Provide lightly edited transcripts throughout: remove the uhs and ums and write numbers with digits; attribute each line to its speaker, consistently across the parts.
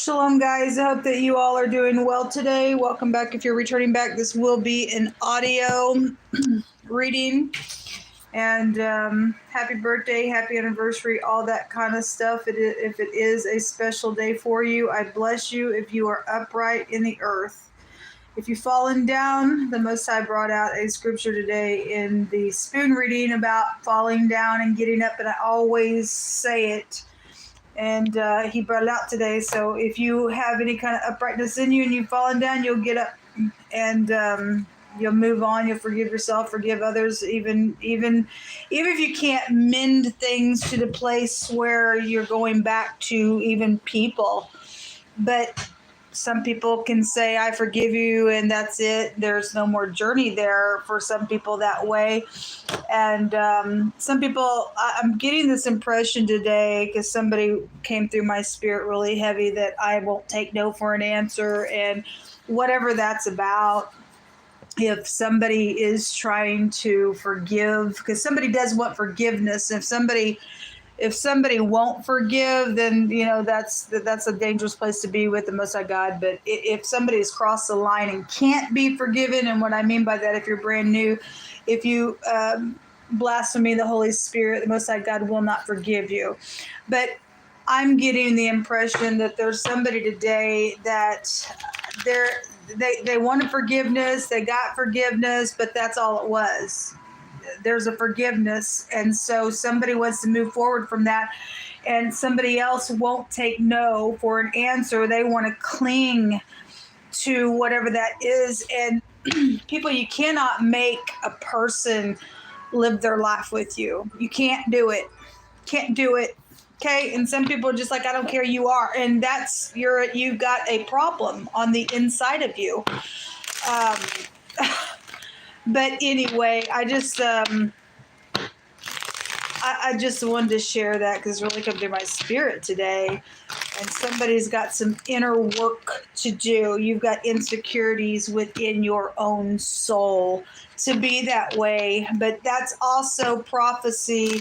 Speaker 1: Shalom, guys. I hope that you all are doing well today. Welcome back. If you're returning back, this will be an audio reading. And happy birthday, happy anniversary, all that kind of stuff. If it is a special day for you, I bless you if you are upright in the earth. If you've fallen down, the Most High brought out a scripture today in the spoon reading about falling down and getting up, and I always say it. And he brought it out today. So if you have any kind of uprightness in you and you've fallen down, you'll get up and you'll move on. You'll forgive yourself, forgive others, even if you can't mend things to the place where you're going back to even people. But some people can say, I forgive you, and that's it. There's no more journey there for some people that way. And some people, I'm getting this impression today because somebody came through my spirit really heavy that I won't take no for an answer, and whatever that's about. If somebody is trying to forgive, because somebody does want forgiveness. If somebody won't forgive, then that's a dangerous place to be with the Most High God. But if somebody's crossed the line and can't be forgiven, and what I mean by that, if you're brand new, if you blaspheme the Holy Spirit, the Most High God will not forgive you. But I'm getting the impression that there's somebody today that they wanted forgiveness, they got forgiveness, but that's all it was. There's a forgiveness, and so somebody wants to move forward from that, and somebody else won't take no for an answer. They want to cling to whatever that is. And people, you cannot make a person live their life with you. You can't do it. Okay? And some people are just like, I don't care, you are. And that's you've got a problem on the inside of you. But anyway, I just wanted to share that because it's really come through my spirit today. And somebody's got some inner work to do. You've got insecurities within your own soul to be that way. But that's also prophecy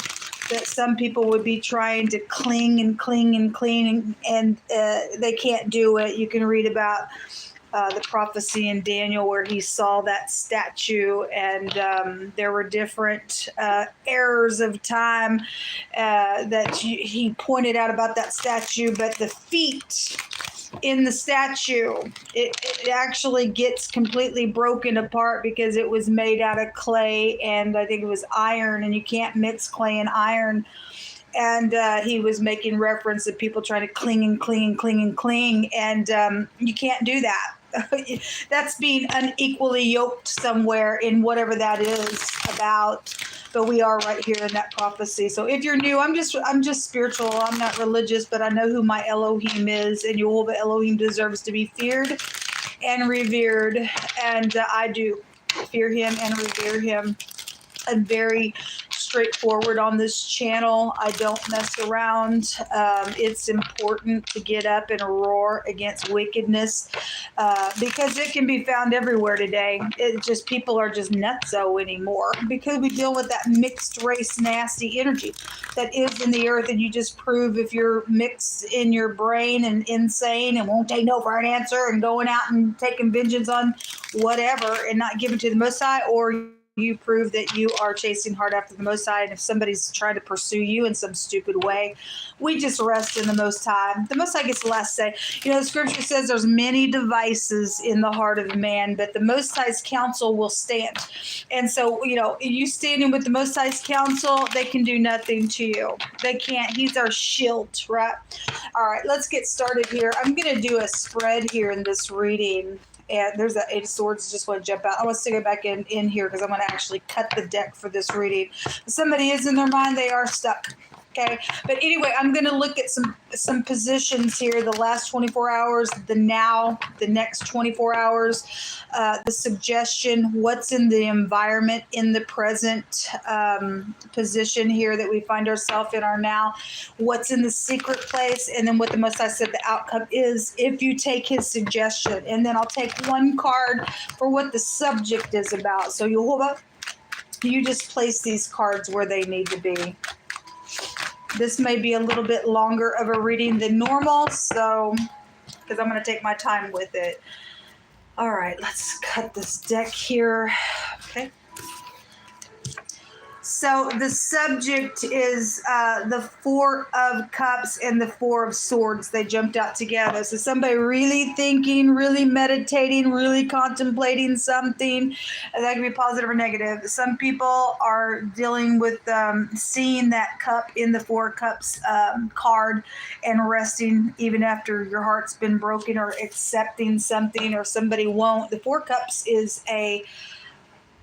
Speaker 1: that some people would be trying to cling and they can't do it. You can read about the prophecy in Daniel where he saw that statue, and there were different errors of time that he pointed out about that statue. But the feet in the statue, it actually gets completely broken apart because it was made out of clay, and I think it was iron, and you can't mix clay and iron. And he was making reference to people trying to cling, and you can't do that. That's being unequally yoked somewhere in whatever that is about. But we are right here in that prophecy. So if you're new, I'm just spiritual. I'm not religious, but I know who my Elohim is, and Jehovah Elohim deserves to be feared and revered, and I do fear him and revere him. I'm very straightforward on this channel. I don't mess around. It's important to get up and roar against wickedness because it can be found everywhere today. People are just nutso anymore because we deal with that mixed race nasty energy that is in the earth, and you just prove if you're mixed in your brain and insane and won't take no for an answer and going out and taking vengeance on whatever and not giving to the Most High, or you prove that you are chasing hard after the Most High. And if somebody's trying to pursue you in some stupid way, we just rest in the Most High. The Most High gets the last say. The scripture says there's many devices in the heart of man, but the Most High's counsel will stand. And so, you standing with the Most High's counsel, they can do nothing to you. They can't. He's our shield, right? All right, let's get started here. I'm going to do a spread here in this reading. And there's that Eight of Swords. Just want to jump out. I want to stick it back in here because I'm going to actually cut the deck for this reading. If somebody is in their mind, they are stuck. Okay. But anyway, I'm going to look at some positions here. The last 24 hours, the next 24 hours, the suggestion, what's in the environment in the present position here that we find ourselves in our now, what's in the secret place, and then what the Most High said the outcome is if you take his suggestion. And then I'll take one card for what the subject is about. So you just place these cards where they need to be. This may be a little bit longer of a reading than normal, so because I'm going to take my time with it. All right, let's cut this deck here. Okay. So the subject is the Four of Cups and the Four of Swords. They jumped out together. So somebody really thinking, really meditating, really contemplating something. That can be positive or negative. Some people are dealing with seeing that cup in the Four of Cups card and resting even after your heart's been broken, or accepting something, or somebody won't. The Four of Cups is a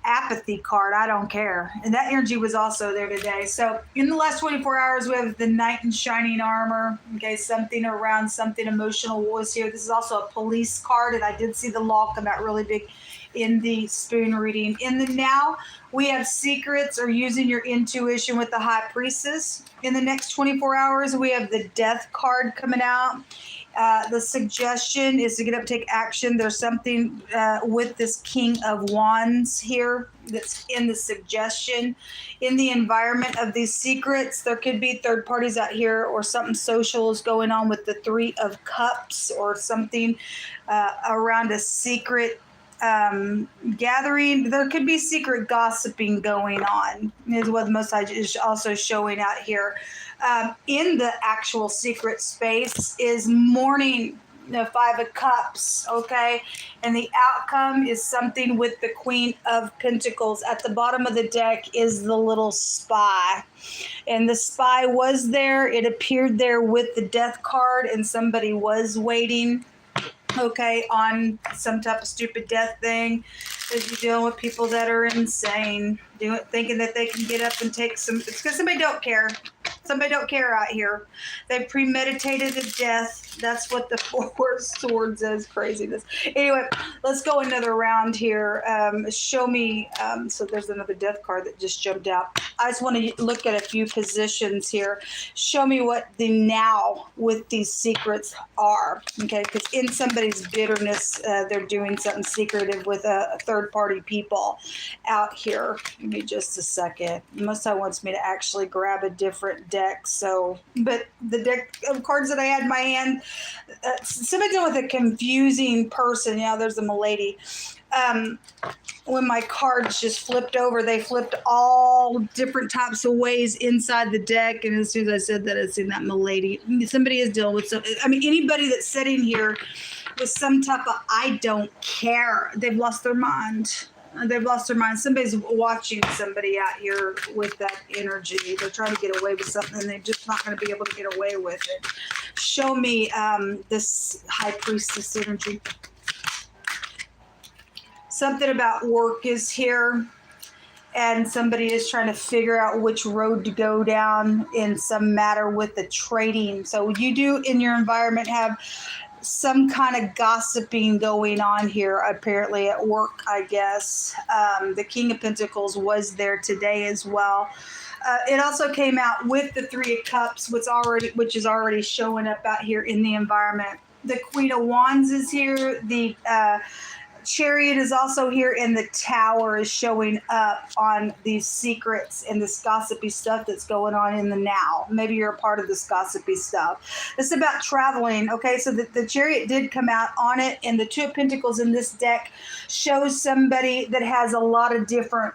Speaker 1: apathy card. I don't care. And that energy was also there today. So in the last 24 hours, we have the Knight in shining armor. Okay, something around something emotional was here. This is also a police card, and I did see the law come out really big in the spoon reading. In the now, we have secrets or using your intuition with the High Priestess. In the next 24 hours, we have the Death card coming out. The suggestion is to get up, take action. There's something with this King of Wands here that's in the suggestion. In the environment of these secrets, there could be third parties out here, or something social is going on with the Three of Cups, or something around a secret gathering. There could be secret gossiping going on, is what the Most High is also showing out here. In the actual secret space is mourning, the Five of Cups, okay? And the outcome is something with the Queen of Pentacles. At the bottom of the deck is the little spy. And the spy was there. It appeared there with the Death card, and somebody was waiting, okay, on some type of stupid death thing. Because you're dealing with people that are insane, thinking that they can get up and take some. It's because somebody don't care. Somebody don't care out here. They premeditated a death. That's what the Four of Swords is. Craziness. Anyway, let's go another round here. Show me. So there's another death card that just jumped out. I just want to look at a few positions here. Show me what the now with these secrets are. Okay, because in somebody's bitterness, they're doing something secretive with a third-party people out here. Give me just a second. Most High wants me to actually grab a different deck. So, but the deck of cards that I had in my hand, somebody dealing with a confusing person. Yeah, there's a milady. When my cards just flipped over, they flipped all different types of ways inside the deck. And as soon as I said that, I seen that milady. Somebody is dealing with some. I mean, anybody that's sitting here with some type of I don't care. They've lost their mind. They've lost their mind. Somebody's watching somebody out here with that energy. They're trying to get away with something, and they're just not going to be able to get away with it. Show me this High Priestess energy. Something about work is here, and somebody is trying to figure out which road to go down in some matter with the trading. So you do in your environment have some kind of gossiping going on here, apparently at work, I guess. The King of Pentacles was there today as well. It also came out with the Three of Cups, which is already showing up out here in the environment. The Queen of Wands is here. The Chariot is also here, and the Tower is showing up on these secrets and this gossipy stuff that's going on in the now. Maybe you're a part of this gossipy stuff. It's about traveling, okay? So the Chariot did come out on it, and the Two of Pentacles in this deck shows somebody that has a lot of different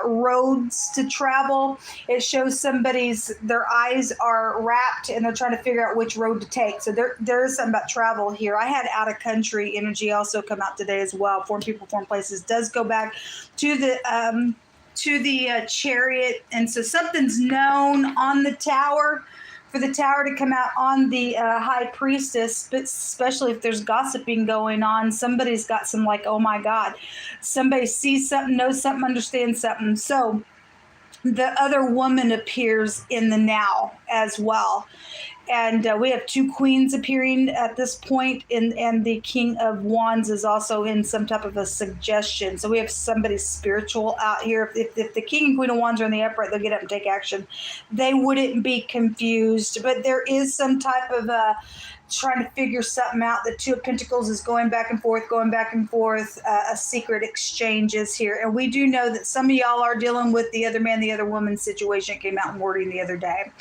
Speaker 1: roads to travel. It shows their eyes are wrapped and they're trying to figure out which road to take. So there is something about travel here. I had out of country energy also come out today as well. Foreign people, foreign places does go back to the Chariot, and so something's known on the Tower. For the Tower to come out on the High Priestess, but especially if there's gossiping going on, somebody's got some like, oh my God, somebody sees something, knows something, understands something. So the other woman appears in the now as well. And we have two queens appearing at this point, and the King of Wands is also in some type of a suggestion. So we have somebody spiritual out here. If the King and Queen of Wands are in the upright, they'll get up and take action. They wouldn't be confused, but there is some type of trying to figure something out. The Two of Pentacles is going back and forth. A secret exchange is here. And we do know that some of y'all are dealing with the other man, the other woman situation. Came out in wording the other day.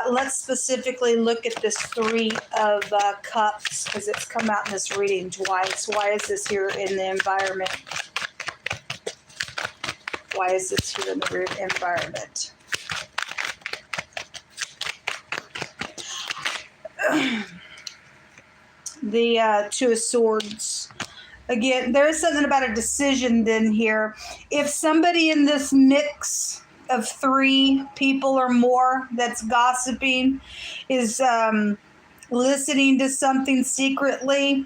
Speaker 1: Let's specifically really look at this Three of Cups because it's come out in this reading twice. Why is this here in the environment? Why is this here in the environment? The Two of Swords. Again, there is something about a decision then here. If somebody in this mix of three people or more that's gossiping is listening to something secretly,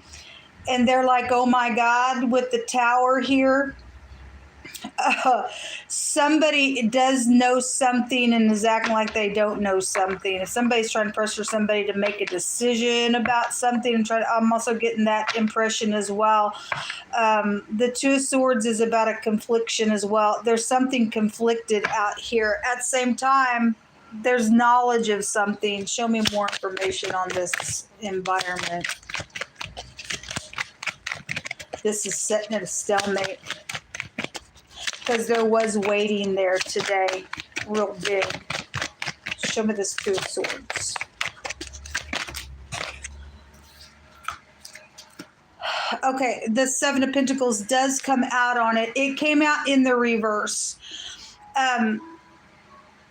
Speaker 1: and they're like, oh my God, with the Tower here, somebody does know something and is acting like they don't know something. If somebody's trying to pressure somebody to make a decision about something, I'm also getting that impression as well. The Two of Swords is about a confliction as well. There's something conflicted out here. At the same time, there's knowledge of something. Show me more information on this environment. This is setting at a stalemate. Because there was waiting there today, real big. Show me this Two of Swords. Okay, the Seven of Pentacles does come out on it. It came out in the reverse.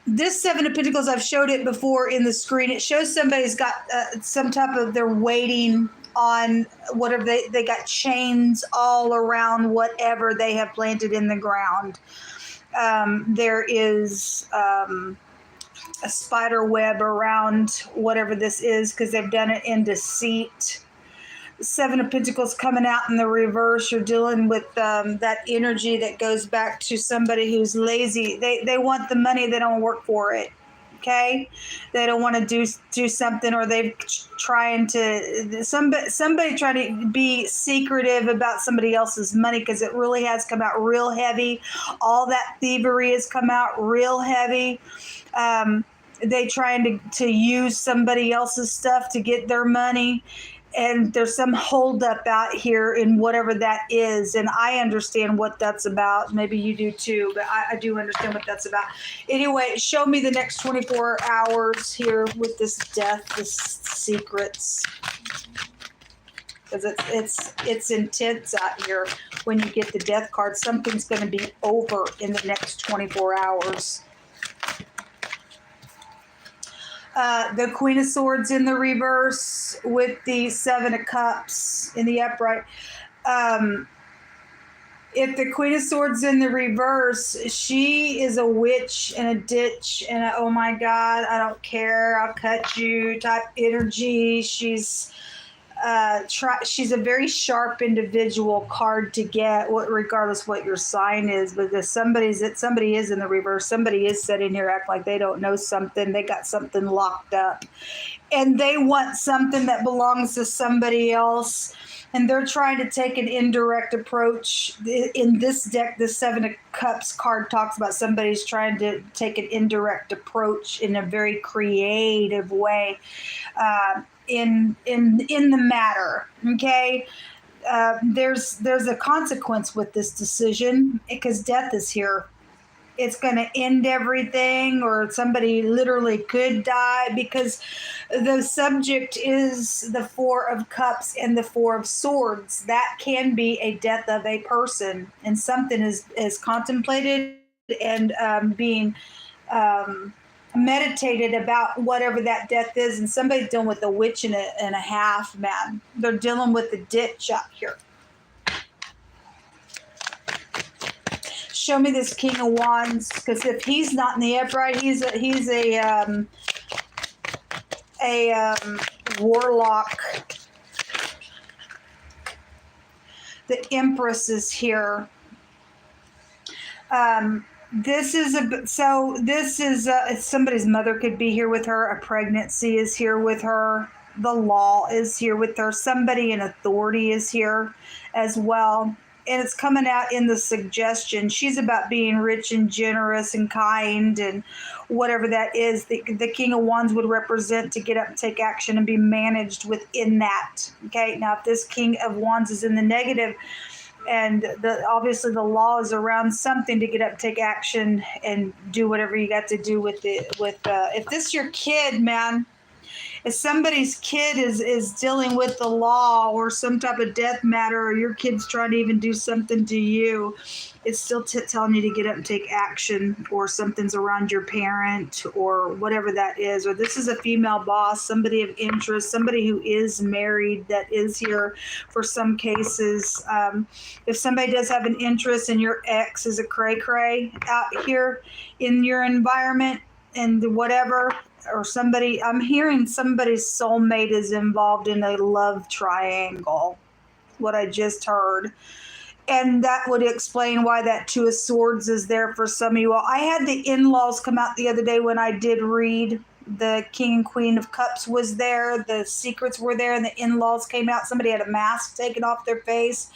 Speaker 1: This Seven of Pentacles, I've showed it before in the screen. It shows somebody's got some type of, they're waiting on whatever they got chains all around whatever they have planted in the ground. There is a spider web around whatever this is because they've done it in deceit. Seven of Pentacles coming out in the reverse. You're dealing with that energy that goes back to somebody who's lazy. They want the money, they don't work for it. Okay, they don't want to do something, or they've trying to somebody trying to be secretive about somebody else's money because it really has come out real heavy. All that thievery has come out real heavy. They trying to use somebody else's stuff to get their money. And there's some holdup out here in whatever that is. And I understand what that's about. Maybe you do too, but I do understand what that's about. Anyway, show me the next 24 hours here with this death, this secrets. Because it's intense out here when you get the death card. Something's going to be over in the next 24 hours. The Queen of Swords in the reverse with the Seven of Cups in the upright. If the Queen of Swords in the reverse, she is a witch in a ditch and a, oh my God, I don't care, I'll cut you type energy. She's a very sharp individual card to get, regardless what your sign is. But if somebody is in the reverse, somebody is sitting here acting like they don't know something. They got something locked up, and they want something that belongs to somebody else. And they're trying to take an indirect approach. In this deck, the Seven of Cups card talks about somebody's trying to take an indirect approach in a very creative way. In the matter, okay? There's a consequence with this decision because death is here. It's going to end everything, or somebody literally could die because the subject is the Four of Cups and the Four of Swords. That can be a death of a person, and something is contemplated and being meditated about whatever that death is. And somebody's dealing with a witch and a half, man. They're dealing with the ditch out here. Show me this King of Wands, because if he's not in the upright, he's a warlock. The Empress is here. This is somebody's mother could be here with her. A pregnancy is here with her. The law is here with her. Somebody in authority is here as well. And it's coming out in the suggestion. She's about being rich and generous and kind and whatever that is. The King of Wands would represent to get up and take action and be managed within that. Okay, now if this King of Wands is in the negative, and obviously the law is around something to get up, take action, and do whatever you got to do with it. If this is your kid, man, If somebody's kid is dealing with the law or some type of death matter, or your kid's trying to even do something to you, it's still telling you to get up and take action, or something's around your parent or whatever that is. Or this is a female boss, somebody of interest, somebody who is married that is here for some cases. If somebody does have an interest and your ex is a cray-cray out here in your environment and whatever, or somebody, I'm hearing somebody's soulmate is involved in a love triangle, what I just heard. And that would explain why that Two of Swords is there for some of you all. I had the in-laws come out the other day when I did read. The King and Queen of Cups was there. The secrets were there, and the in-laws came out. Somebody had a mask taken off their face.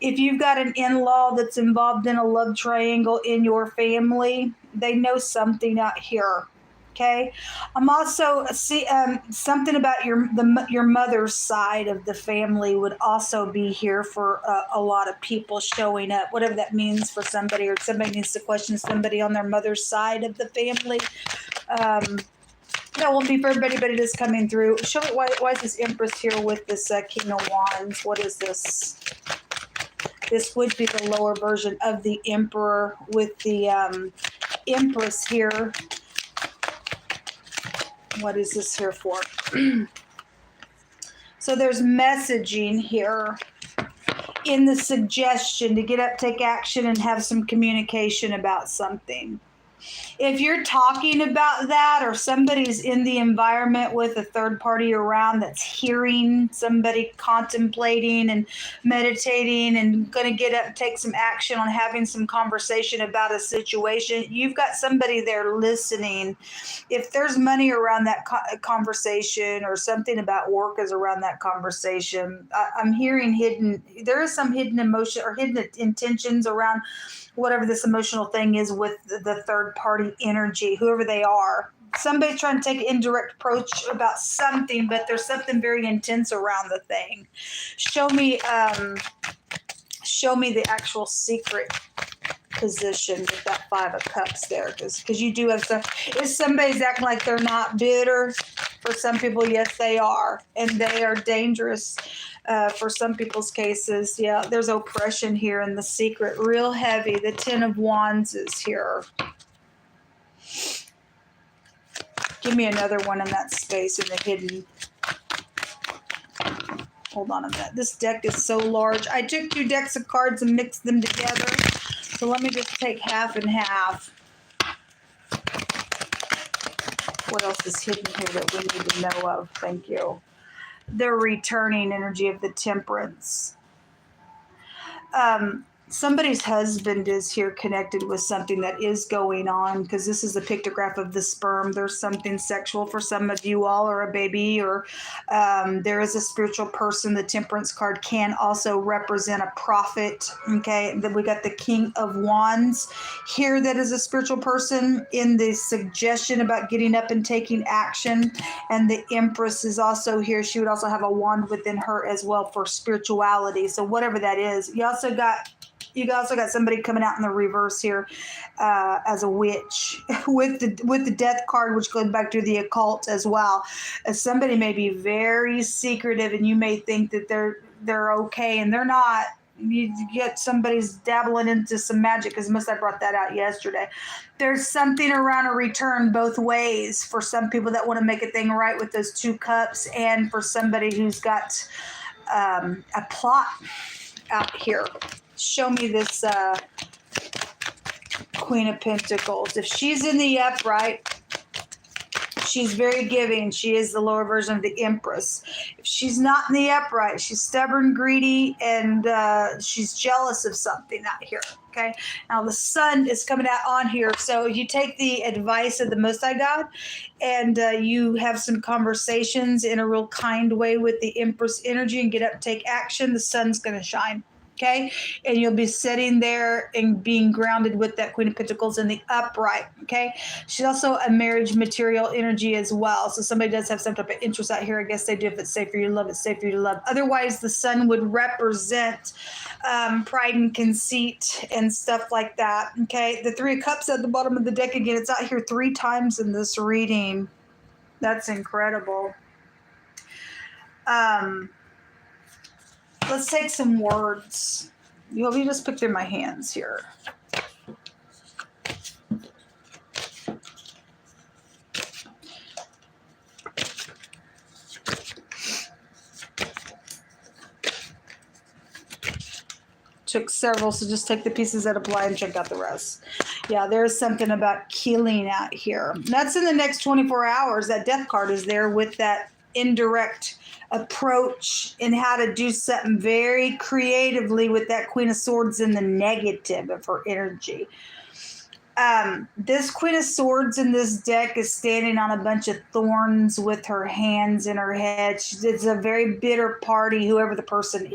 Speaker 1: If you've got an in-law that's involved in a love triangle in your family, they know something out here. Okay, I'm also something about your mother's side of the family would also be here for a lot of people showing up, whatever that means for somebody, or somebody needs to question somebody on their mother's side of the family. That won't be for everybody, but it is coming through. Show me why is this Empress here with this King of Wands? What is this? This would be the lower version of the Emperor with the Empress here. What is this here for? So there's messaging here in the suggestion to get up, take action, and have some communication about something. If you're talking about that, or somebody's in the environment with a third party around that's hearing somebody contemplating and meditating and going to get up and take some action on having some conversation about a situation, you've got somebody there listening. If there's money around that conversation, or something about work is around that conversation, I'm hearing there is some hidden emotion or hidden intentions around whatever this emotional thing is with the third party energy, whoever they are. Somebody's trying to take an indirect approach about something, but there's something very intense around the thing. Show me the actual secret position with that Five of Cups there, because you do have stuff. If somebody's acting like they're not bitter, for some people, yes, they are, and they are dangerous. For some people's cases, yeah, there's oppression here in the secret, real heavy. The Ten of Wands is here. Give me another one in that space in the hidden. Hold on a minute. This deck is so large. I took 2 decks of cards and mixed them together. So let me just take half and half. What else is hidden here that we need to know of? Thank you. The returning energy of the Temperance. Somebody's husband is here connected with something that is going on, because this is a pictograph of the sperm. There's something sexual for some of you all, or a baby, or there is a spiritual person. The Temperance card can also represent a prophet. Okay, then we got the King of Wands here, that is a spiritual person in the suggestion about getting up and taking action. And the Empress is also here. She would also have a wand within her as well for spirituality. So whatever that is. You also got somebody coming out in the reverse here as a witch with the Death card, which goes back to the occult as well. Somebody may be very secretive, and you may think that they're okay, and they're not. You get somebody's dabbling into some magic, because I brought that out yesterday. There's something around a return both ways for some people that want to make a thing right with those 2 cups, and for somebody who's got a plot out here. Show me this Queen of Pentacles. If she's in the upright, she's very giving. She is the lower version of the Empress. If she's not in the upright, she's stubborn, greedy, and she's jealous of something out here. Okay. Now the Sun is coming out on here. So you take the advice of the Most High God, and you have some conversations in a real kind way with the Empress energy, and get up, take action. The Sun's going to shine. Okay, and you'll be sitting there and being grounded with that Queen of Pentacles in the upright. Okay, she's also a marriage material energy as well. So somebody does have some type of interest out here. I guess they do. If it's safe for you to love, it's safe for you to love. Otherwise, the Sun would represent pride and conceit and stuff like that. Okay, the 3 of Cups at the bottom of the deck again. It's out here 3 times in this reading. That's incredible. Let's take some words. Let me just pick through my hands here. Took several, so just take the pieces that apply and check out the rest. Yeah, there's something about killing out here. That's in the next 24 hours. That death card is there with that indirect approach and how to do something very creatively with that Queen of Swords in the negative of her energy. This Queen of Swords in this deck is standing on a bunch of thorns with her hands in her head. It's a very bitter party, whoever the person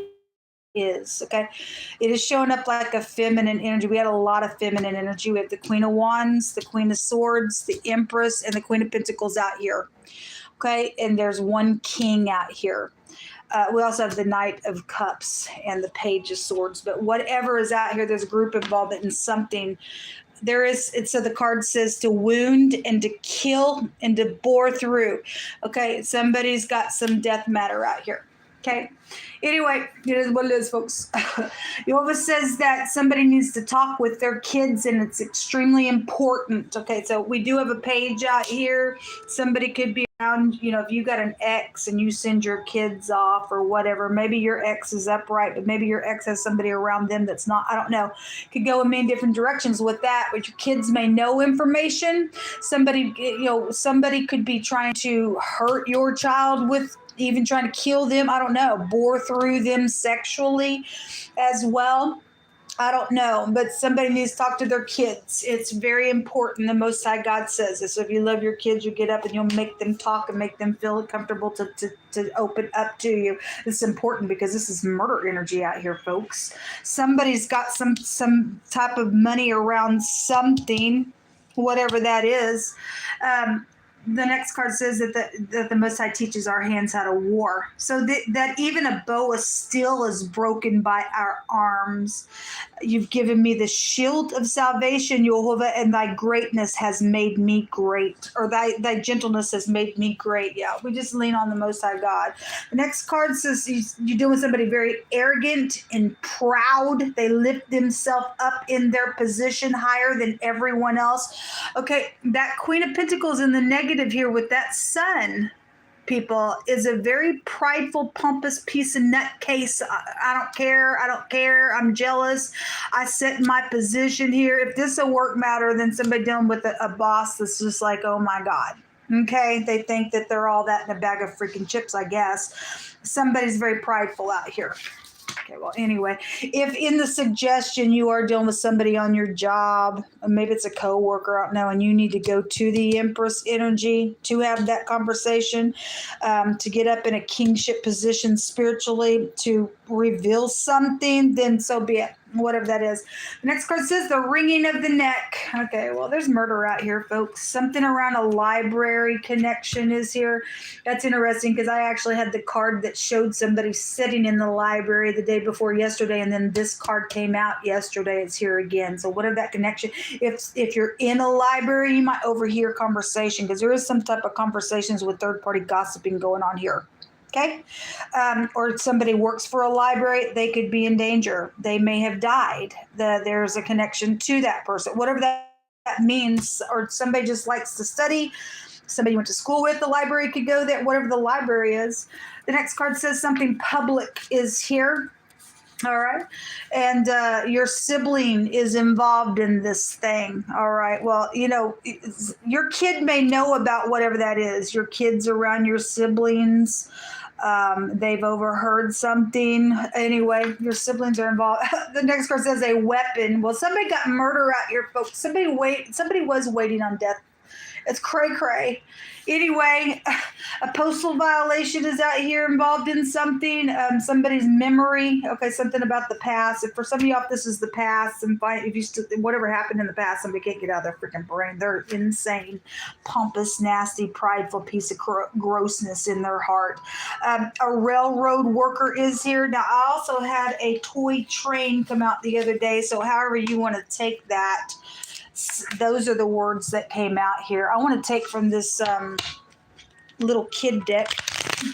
Speaker 1: is. Okay, it is showing up like a feminine energy. We had a lot of feminine energy. We have the Queen of Wands, the Queen of Swords, the Empress, and the Queen of Pentacles out here. Okay, and there's one king out here. We also have the Knight of Cups and the Page of Swords. But whatever is out here, there's a group involvement in something. There is, so the card says to wound and to kill and to bore through. Okay, somebody's got some death matter out here. Okay. Anyway, it is what it is, folks. Jehovah says that somebody needs to talk with their kids, and it's extremely important. Okay, so we do have a page out here. Somebody could be around, you know, if you got an ex and you send your kids off or whatever, maybe your ex is upright, but maybe your ex has somebody around them that's not, I don't know. Could go in many different directions with that, but your kids may know information. Somebody, you know, somebody could be trying to hurt your child with, even trying to kill them. I don't know. Bore through them sexually as well. I don't know, but somebody needs to talk to their kids. It's very important. The Most High God says this. So if you love your kids, you get up and you'll make them talk and make them feel comfortable to open up to you. This is important because this is murder energy out here, folks. Somebody's got some type of money around something, whatever that is. The next card says that the Most High teaches our hands how to war. So that even a bow of steel is broken by our arms. You've given me the shield of salvation, Jehovah, and thy greatness has made me great. Or thy gentleness has made me great. Yeah, we just lean on the Most High God. The next card says you're dealing with somebody very arrogant and proud. They lift themselves up in their position higher than everyone else. Okay, that Queen of Pentacles in the negative here with that sun, people, is a very prideful, pompous piece of nutcase. I don't care. I'm jealous. I sit in my position here. If this is a work matter, then somebody dealing with a boss that's just like, oh my God. Okay, they think that they're all that in a bag of freaking chips, I guess. Somebody's very prideful out here. Okay, well, anyway, if in the suggestion you are dealing with somebody on your job, maybe it's a coworker, I don't know, and you need to go to the Empress energy to have that conversation, to get up in a kingship position spiritually, to reveal something, then so be it. Whatever that is. The next card says the wringing of the neck. Okay, well, there's murder out here, folks. Something around a library connection is here. That's interesting because I actually had the card that showed somebody sitting in the library the day before yesterday, and then this card came out yesterday. It's here again. So whatever that connection, if you're in a library, you might overhear conversation because there is some type of conversations with third-party gossiping going on here. Okay, or somebody works for a library, they could be in danger. They may have died. There's a connection to that person, whatever that means. Or somebody just likes to study. Somebody you went to school with, the library could go there, whatever the library is. The next card says something public is here. All right. And your sibling is involved in this thing. All right. Well, you know, your kid may know about whatever that is. Your kids around your siblings. They've overheard something. Anyway, your siblings are involved. The next card says a weapon. Well, somebody got murder out here, folks. Somebody was waiting on death. It's cray-cray. Anyway, a postal violation is out here involved in something. Somebody's memory. Okay, something about the past. If for some of y'all, this is the past, and if you whatever happened in the past, somebody can't get out of their freaking brain. They're insane, pompous, nasty, prideful piece of grossness in their heart. A railroad worker is here. Now, I also had a toy train come out the other day. So, however you want to take that. Those are the words that came out here. I want to take from this little kid deck.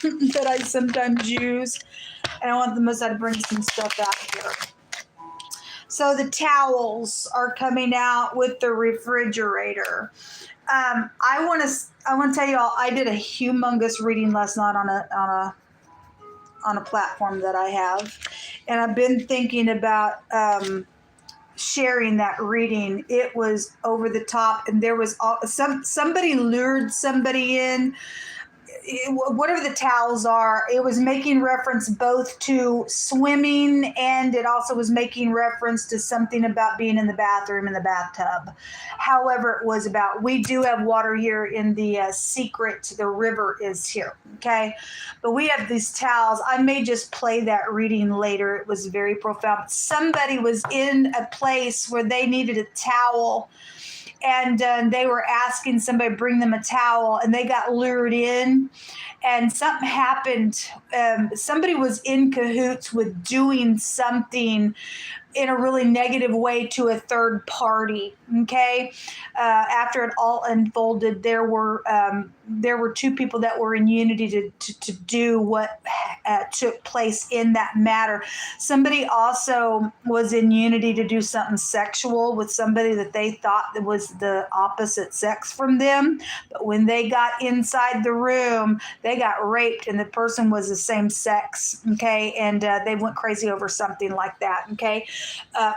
Speaker 1: that I sometimes use. And I want the Most High to bring some stuff out here. So the towels are coming out with the refrigerator. I want to tell you all, I did a humongous reading last night on a platform that I have, and I've been thinking about sharing that reading. It was over the top, and there was somebody lured somebody in. Whatever the towels are, it was making reference both to swimming, and it also was making reference to something about being in the bathroom, in the bathtub. However it was about, we do have water here in the secret, the river is here, okay? But we have these towels. I may just play that reading later. It was very profound. Somebody was in a place where they needed a towel, and they were asking somebody to bring them a towel, and they got lured in, and something happened. Somebody was in cahoots with doing something in a really negative way to a third party. Okay, after it all unfolded, there were two people that were in unity to do what took place in that matter. Somebody also was in unity to do something sexual with somebody that they thought that was the opposite sex from them. But when they got inside the room, they got raped, and the person was the same sex. Okay, and they went crazy over something like that. Okay,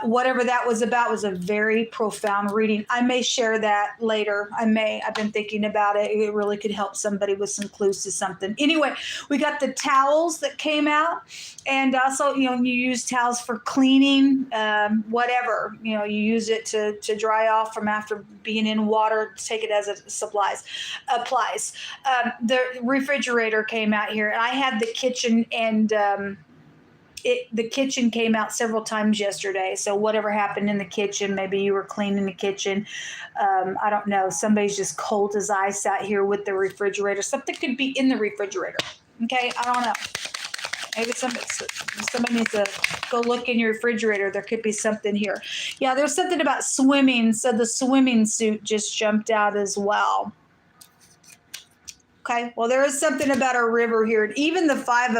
Speaker 1: whatever that was about was a very profound reading. I may share that later. I've been thinking about it. It really could help somebody with some clues to something. Anyway, we got the towels that came out, and also, you use towels for cleaning, whatever, you use it to dry off from after being in water, take it as it applies. The refrigerator came out here, and I had the kitchen, and the kitchen came out several times yesterday. So whatever happened in the kitchen, maybe you were cleaning the kitchen. I don't know. Somebody's just cold as ice out here with the refrigerator. Something could be in the refrigerator. Okay, I don't know. Maybe somebody needs to go look in your refrigerator. There could be something here. Yeah, there's something about swimming. So the swimming suit just jumped out as well. Okay, well, there is something about a river here. And even the Five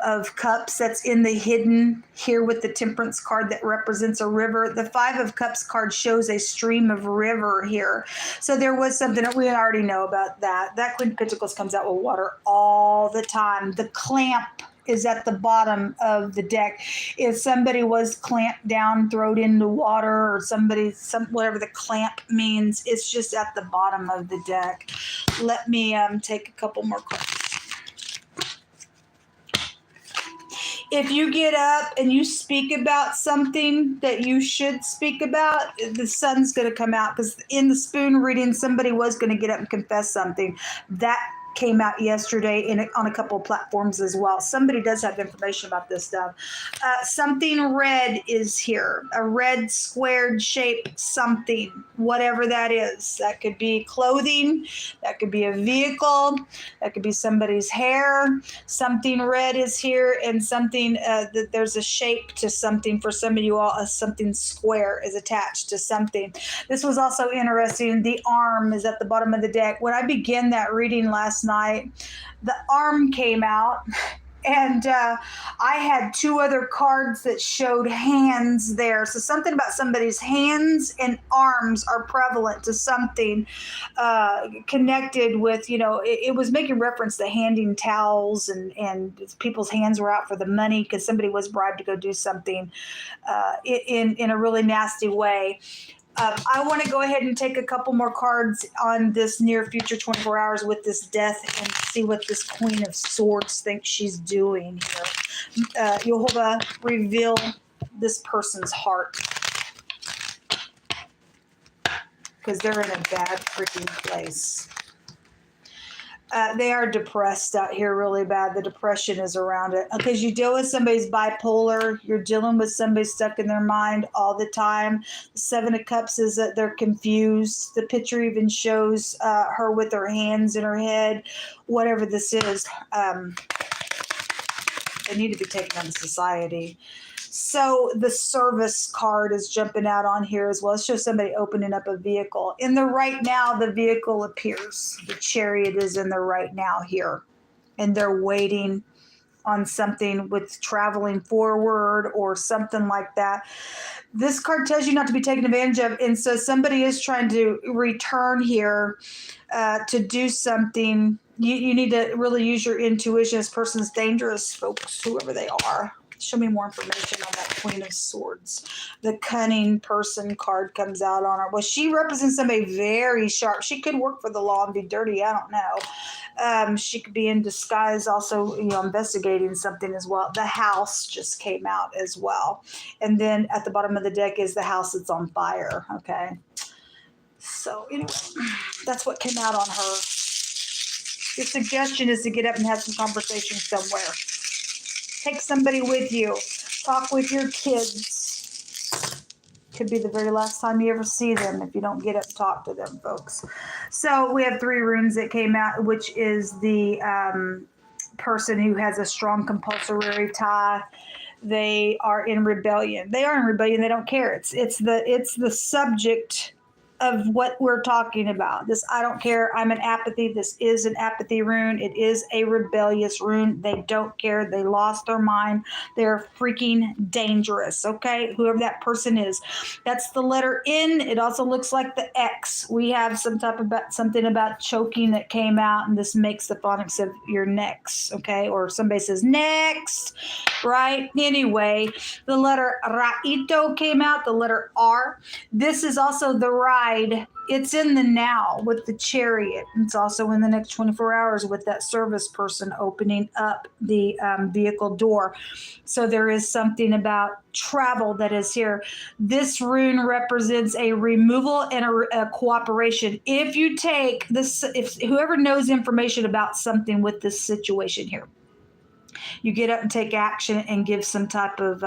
Speaker 1: of Cups that's in the hidden here with the Temperance card that represents a river. The Five of Cups card shows a stream of river here. So there was something that we already know about that. That Queen of Pentacles comes out with water all the time. The clamp is at the bottom of the deck. If somebody was clamped down, thrown into water, or whatever the clamp means, it's just at the bottom of the deck. Let me take a couple more cards. If you get up and you speak about something that you should speak about, the sun's going to come out, because in the spoon reading, somebody was going to get up and confess something. That came out yesterday on a couple of platforms as well. Somebody does have information about this stuff. Something red is here. A red squared shape something, whatever that is. That could be clothing. That could be a vehicle. That could be somebody's hair. Something red is here, and something that there's a shape to something for some of you all. Something square is attached to something. This was also interesting. The arm is at the bottom of the deck. When I began that reading last night, the arm came out, and I had two other cards that showed hands there. So something about somebody's hands and arms are prevalent to something connected with, it was making reference to handing towels, and people's hands were out for the money because somebody was bribed to go do something in a really nasty way. I want to go ahead and take a couple more cards on this near future 24 hours with this death, and see what this Queen of Swords thinks she's doing here. Yehovah, reveal this person's heart, because they're in a bad freaking place. They are depressed out here really bad. The depression is around it. Because you deal with somebody's bipolar. You're dealing with somebody stuck in their mind all the time. The Seven of Cups is that they're confused. The picture even shows her with her hands in her head. Whatever this is, they need to be taken out of society. So the service card is jumping out on here as well. It shows somebody opening up a vehicle. In the right now, the vehicle appears. The chariot is in the right now here. And they're waiting on something with traveling forward or something like that. This card tells you not to be taken advantage of. And so somebody is trying to return here to do something. You need to really use your intuition. This person's dangerous, folks, whoever they are. Show me more information on that Queen of Swords. The cunning person card comes out on her. Well, she represents somebody very sharp. She could work for the law and be dirty. I don't know. She could be in disguise, also, investigating something as well. The House just came out as well. And then at the bottom of the deck is the house that's on fire. Okay. So anyway, that's what came out on her. Your suggestion is to get up and have some conversation somewhere. Take somebody with you. Talk with your kids. Could be the very last time you ever see them if you don't get up and talk to them, folks. So we have 3 runes that came out, which is the person who has a strong compulsory tie. They are in rebellion. They are in rebellion. They don't care. It's the subject of what we're talking about. This, I don't care. I'm an apathy. This is an apathy rune. It is a rebellious rune. They don't care. They lost their mind. They're freaking dangerous. Okay. Whoever that person is. That's the letter N. It also looks like the X. We have something about choking that came out, and this makes the phonics of your next. Okay. Or somebody says next, right? Anyway, the letter Raito came out, the letter R. This is also the ride. It's in the now with the chariot. It's also in the next 24 hours with that service person opening up the vehicle door. So there is something about travel that is here. This rune represents a removal and a cooperation. If you take this, if whoever knows information about something with this situation here, you get up and take action and give some type of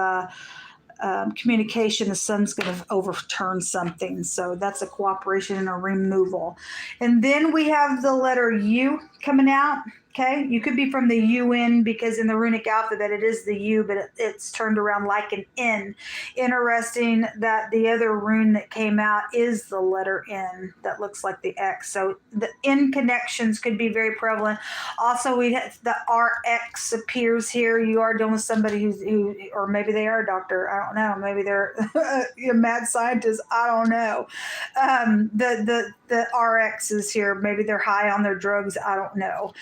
Speaker 1: communication. The sun's going to overturn something. So that's a cooperation and a removal. And then we have the letter U coming out. Okay, you could be from the UN because in the runic alphabet it is the U, but it's turned around like an N. Interesting that the other rune that came out is the letter N that looks like the X. So the N connections could be very prevalent. Also, we have the RX appears here. You are dealing with somebody who, or maybe they are a doctor. I don't know. Maybe they're a mad scientist. I don't know. The RX is here. Maybe they're high on their drugs. I don't know.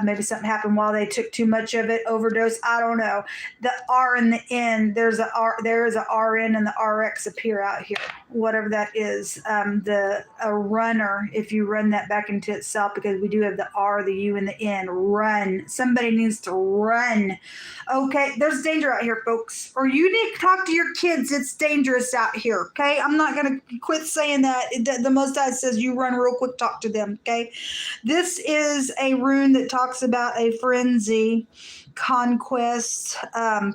Speaker 1: Maybe something happened while they took too much of it, overdose. I don't know. The R and the N, there is a RN and the RX appear out here, whatever that is. A runner, if you run that back into itself, because we do have the R, the U, and the N, run. Somebody needs to run. Okay, there's danger out here, folks. Or you need to talk to your kids. It's dangerous out here, okay? I'm not going to quit saying that. The Most High says you run real quick, talk to them, okay? This is a rune that talks about a frenzy, conquest,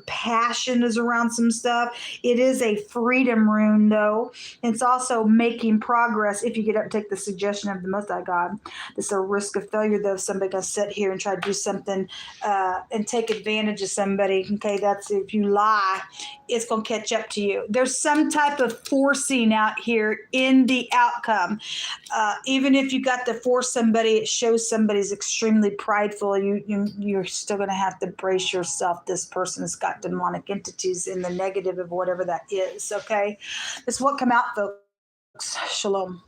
Speaker 1: passion is around some stuff. It is a freedom rune, though. It's also making progress if you get up and take the suggestion of the Most High God. There's a risk of failure, though, if somebody going to sit here and try to do something and take advantage of somebody. Okay, that's if you lie, it's going to catch up to you. There's some type of forcing out here in the outcome. Even if you got to force somebody, it shows somebody's extremely prideful. You're still going to have to brace yourself. This person has got demonic entities in the negative of whatever that is. Okay, that's what come out, folks. Shalom.